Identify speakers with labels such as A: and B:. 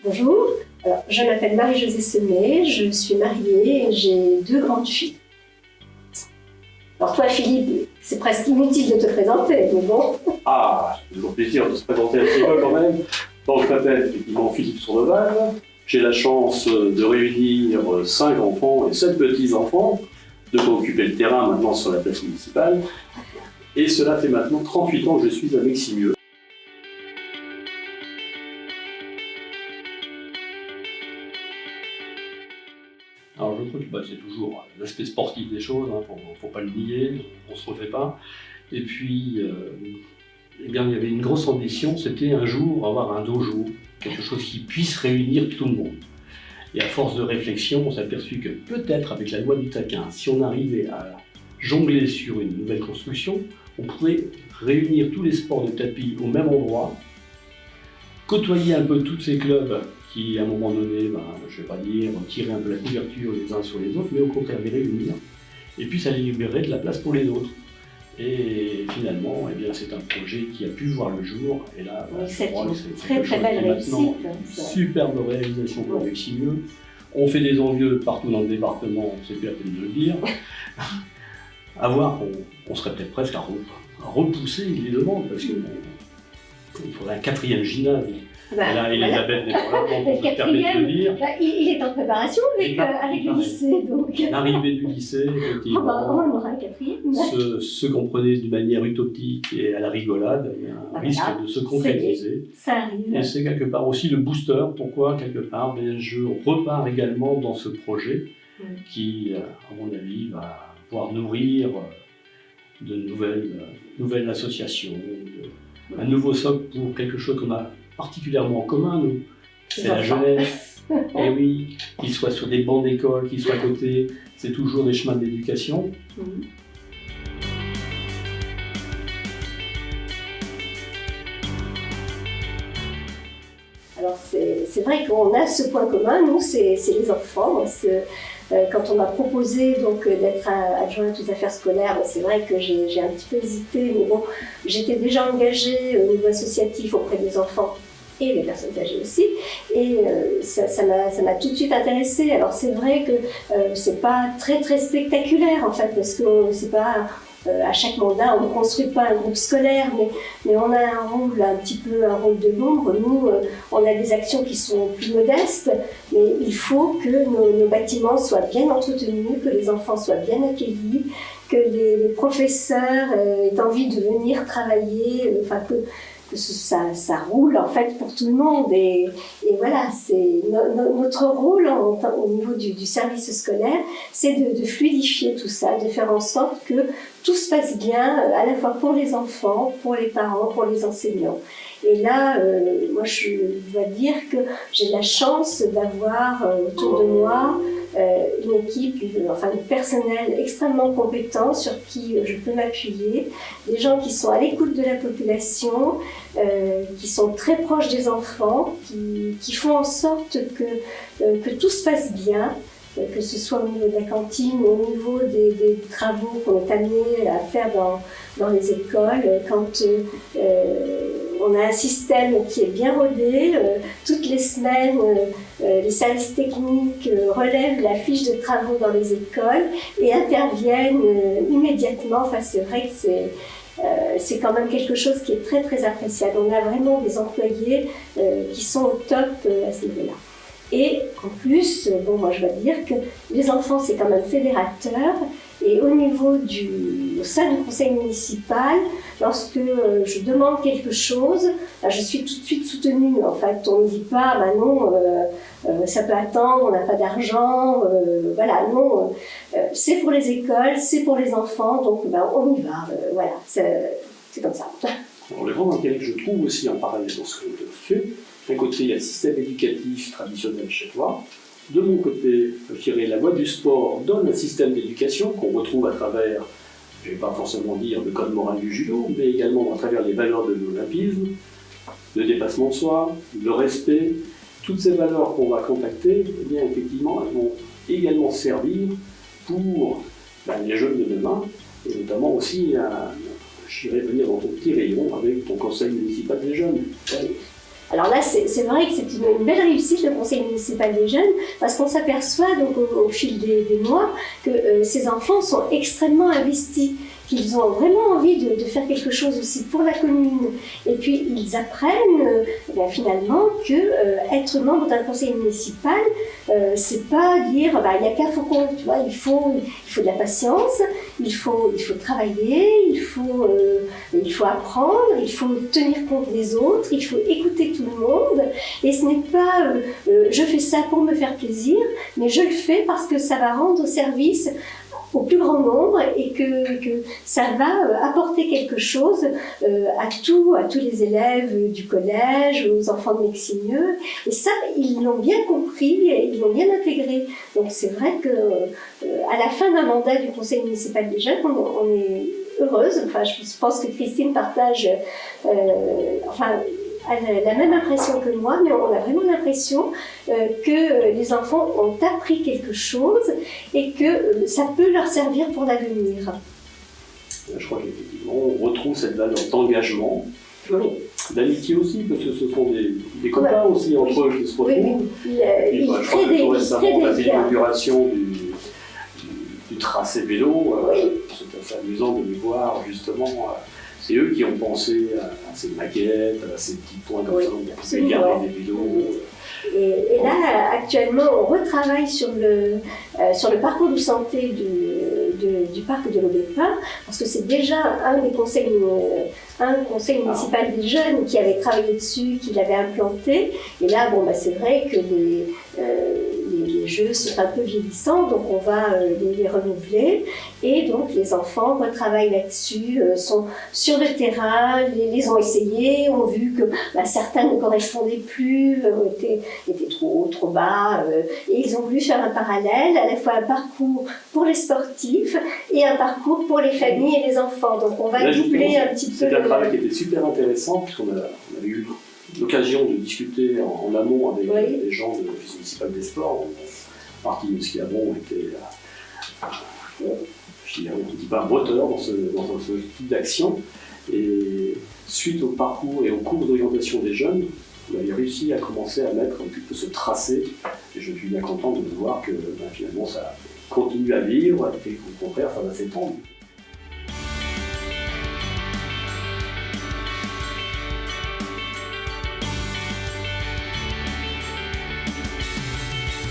A: Bonjour, alors, je m'appelle Marie-Josée Semet, je suis mariée et j'ai 2 grandes filles. Alors toi Philippe, c'est presque inutile de te présenter, mais bon.
B: Ah, c'est toujours plaisir de se présenter un petit peu quand même. Donc je m'appelle effectivement Philippe Sourdeval. J'ai la chance de réunir 5 enfants et 7 petits-enfants, de m'occuper le terrain maintenant sur la place municipale. Et cela fait maintenant 38 ans que je suis avec Simieux. Alors je crois que c'est toujours l'aspect sportif des choses, faut pas le nier, on se refait pas. Et puis, il y avait une grosse ambition, c'était un jour avoir un dojo, quelque chose qui puisse réunir tout le monde. Et à force de réflexion, on s'est aperçu que peut-être avec la loi du taquin, si on arrivait à jongler sur une nouvelle construction, on pourrait réunir tous les sports de tapis au même endroit, côtoyer un peu tous ces clubs qui, à un moment donné, je ne vais pas dire tirer un peu la couverture les uns sur les autres, mais au contraire les réunir, et puis ça libérerait de la place pour les autres. Et finalement, c'est un projet qui a pu voir le jour, et là,
A: c'est une très belle réussite.
B: Superbe réalisation avec Simieux. On fait des envieux partout dans le département, c'est plus la peine de le dire. À voir, on serait peut-être presque à repousser les demandes, parce qu'il faudrait un 4e gymnase. Et là, Elisabeth n'est pas là, donc on se permet de le dire.
A: Il est en préparation avec le lycée.
B: L'arrivée du lycée, effectivement.
A: On aura un 4e.
B: Ce qu'on prenait d'une manière utopique et à la rigolade, risque de se concrétiser.
A: Ça arrive.
B: Et c'est quelque part aussi le booster. Pourquoi quelque part je repars également dans ce projet qui, à mon avis, va pouvoir nourrir de nouvelles associations, un nouveau socle pour quelque chose qu'on a particulièrement en commun, nous. C'est la jeunesse. Et oui, qu'ils soient sur des bancs d'école, qu'ils soient à côté, c'est toujours des chemins d'éducation.
A: Alors c'est vrai qu'on a ce point commun, nous, c'est les enfants. Quand on m'a proposé d'être adjointe aux affaires scolaires, c'est vrai que j'ai un petit peu hésité, mais bon, j'étais déjà engagée au niveau associatif auprès des enfants et des personnes âgées aussi, et ça m'a tout de suite intéressée. Alors c'est vrai que c'est pas très spectaculaire en fait, parce que c'est pas à chaque mandat, on ne construit pas un groupe scolaire, mais on a un rôle de l'ombre. Nous, on a des actions qui sont plus modestes, mais il faut que nos bâtiments soient bien entretenus, que les enfants soient bien accueillis, que les professeurs aient envie de venir travailler, que ça roule en fait pour tout le monde. Et voilà, c'est notre rôle au niveau du service scolaire, c'est de fluidifier tout ça, de faire en sorte que tout se passe bien, à la fois pour les enfants, pour les parents, pour les enseignants. Et là, moi je dois dire que j'ai la chance d'avoir autour de moi une équipe, du personnel extrêmement compétent sur qui je peux m'appuyer, des gens qui sont à l'écoute de la population, qui sont très proches des enfants, qui font en sorte que tout se passe bien, que ce soit au niveau de la cantine ou au niveau des travaux qu'on est amené à faire dans les écoles. Quand on a un système qui est bien rodé, toutes les semaines, les services techniques relèvent la fiche de travaux dans les écoles et interviennent immédiatement. Enfin, c'est vrai que c'est quand même quelque chose qui est très appréciable. On a vraiment des employés qui sont au top à ce niveau-là. Et en plus, moi je dois dire que les enfants c'est quand même fédérateur, et au niveau au sein du conseil municipal, lorsque je demande quelque chose, je suis tout de suite soutenue. En fait, on ne dit pas non, ça peut attendre, on n'a pas d'argent, non, c'est pour les écoles, c'est pour les enfants, donc on y va, voilà, c'est comme ça.
B: Alors, le grand intérêt que je trouve aussi en parallèle dans ce que je fais, d'un côté, il y a le système éducatif traditionnel chez toi. De mon côté, je dirais, la voie du sport donne un système d'éducation qu'on retrouve à travers, je ne vais pas forcément dire le code moral du judo, mais également à travers les valeurs de l'olympisme, le dépassement de soi, le respect. Toutes ces valeurs qu'on va contacter, effectivement, elles vont également servir pour les jeunes de demain, et notamment aussi j'irai venir dans ton petit rayon avec ton conseil municipal des jeunes.
A: Alors là, c'est vrai que c'est une belle réussite, le conseil municipal des jeunes, parce qu'on s'aperçoit donc au fil des mois que ces enfants sont extrêmement investis, qu'ils ont vraiment envie de faire quelque chose aussi pour la commune. Et puis ils apprennent finalement que être membre d'un conseil municipal, c'est pas dire il n'y a qu'à Faucon, tu vois, il faut de la patience, il faut travailler, il faut apprendre, il faut tenir compte des autres, il faut écouter tout le monde. Et ce n'est pas je fais ça pour me faire plaisir, mais je le fais parce que ça va rendre service au plus grand nombre et que ça va apporter quelque chose à tous les élèves du collège, aux enfants de Mexigneux. Et ça, ils l'ont bien compris et ils l'ont bien intégré. Donc c'est vrai qu'à la fin d'un mandat du conseil municipal des jeunes, on est heureuse. Enfin, je pense que Christine partage elle a la même impression que moi, mais on a vraiment l'impression que les enfants ont appris quelque chose et que ça peut leur servir pour l'avenir.
C: Je crois qu'effectivement, on retrouve cette valeur d'engagement, d'amitié aussi, parce que ce sont des copains aussi entre eux qui se retrouvent.
A: Il crée des
C: récemment, on a fait l'inauguration du tracé vélo. C'est assez amusant de les voir justement. C'est eux qui ont pensé à ces maquettes, à ces petits points comme ça, où on pouvait garder des vélos.
A: Et là, actuellement, on retravaille sur le parcours de santé du parc de l'Aubépin, parce que c'est déjà un conseil municipal des jeunes qui avait travaillé dessus, qui l'avait implanté. Et là, c'est vrai que les jeux sont un peu vieillissants, donc on va les renouveler. Et donc les enfants retravaillent là-dessus, sont sur le terrain, les ont essayés, ont vu que certains ne correspondaient plus, étaient trop bas. Et ils ont voulu faire un parallèle, à la fois un parcours pour les sportifs et un parcours pour les familles et les enfants. Donc on va doubler un petit peu.
C: C'était un travail qui était super intéressant, puisqu'on avait eu l'occasion de discuter en amont avec les gens de l'Office municipal des sports. Partie de ce qui avant était, je dirais, on ne dit pas un moteur dans ce type d'action. Et suite au parcours et aux cours d'orientation des jeunes, on avait réussi à commencer à mettre un petit peu ce tracé. Et je suis bien content de voir que finalement ça continue à vivre et qu'au contraire ça va s'étendre.